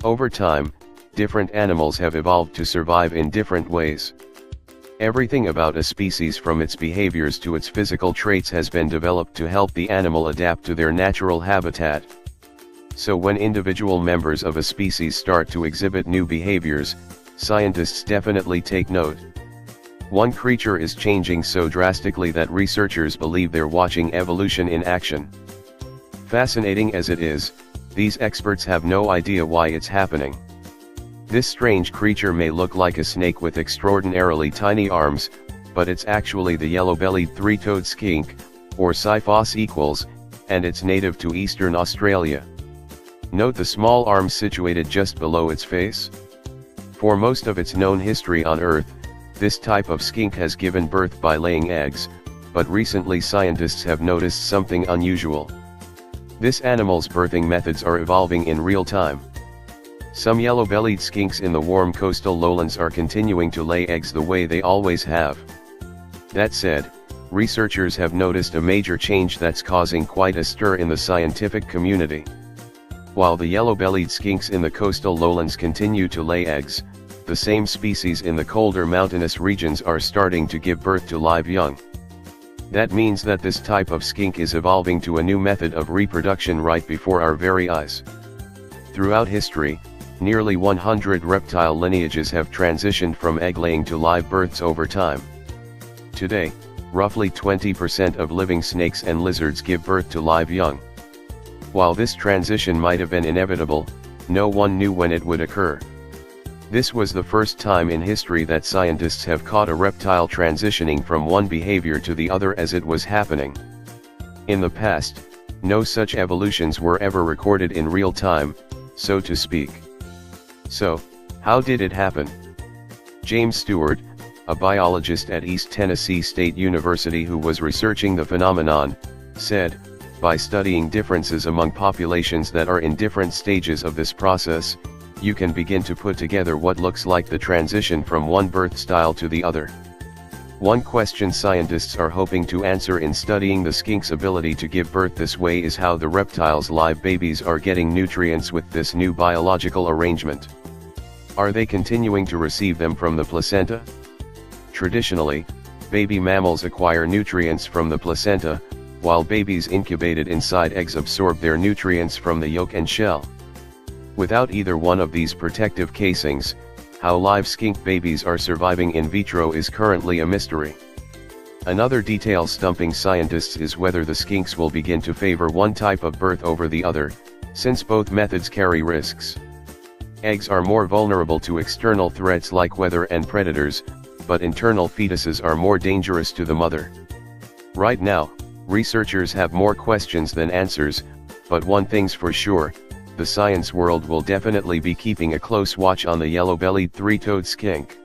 Over time, different animals have evolved to survive in different ways. Everything about a species from its behaviors to its physical traits has been developed to help the animal adapt to their natural habitat. So when individual members of a species start to exhibit new behaviors, scientists definitely take note. One creature is changing so drastically that researchers believe they're watching evolution in action. Fascinating as it is, these experts have no idea why it's happening. This strange creature may look like a snake with extraordinarily tiny arms, but it's actually the yellow-bellied three-toed skink, or Siphosa equals, and it's native to eastern Australia. Note the small arms situated just below its face. For most of its known history on Earth, this type of skink has given birth by laying eggs, but recently scientists have noticed something unusual. This animal's birthing methods are evolving in real time. Some yellow-bellied skinks in the warm coastal lowlands are continuing to lay eggs the way they always have. That said, researchers have noticed a major change that's causing quite a stir in the scientific community. While the yellow-bellied skinks in the coastal lowlands continue to lay eggs, the same species in the colder mountainous regions are starting to give birth to live young. That means that this type of skink is evolving to a new method of reproduction right before our very eyes. Throughout history, nearly 100 reptile lineages have transitioned from egg-laying to live births over time. Today, roughly 20% of living snakes and lizards give birth to live young. While this transition might have been inevitable, no one knew when it would occur. This was the first time in history that scientists have caught a reptile transitioning from one behavior to the other as it was happening. In the past, no such evolutions were ever recorded in real time, so to speak. So, how did it happen? James Stewart, a biologist at East Tennessee State University who was researching the phenomenon, said, "By studying differences among populations that are in different stages of this process, you can begin to put together what looks like the transition from one birth style to the other." One question scientists are hoping to answer in studying the skink's ability to give birth this way is how the reptile's live babies are getting nutrients with this new biological arrangement. Are they continuing to receive them from the placenta? Traditionally, baby mammals acquire nutrients from the placenta, while babies incubated inside eggs absorb their nutrients from the yolk and shell. Without either one of these protective casings, how live skink babies are surviving in vitro is currently a mystery. Another detail stumping scientists is whether the skinks will begin to favor one type of birth over the other, since both methods carry risks. Eggs are more vulnerable to external threats like weather and predators, but internal fetuses are more dangerous to the mother. Right now, researchers have more questions than answers, but one thing's for sure, the science world will definitely be keeping a close watch on the yellow-bellied three-toed skink.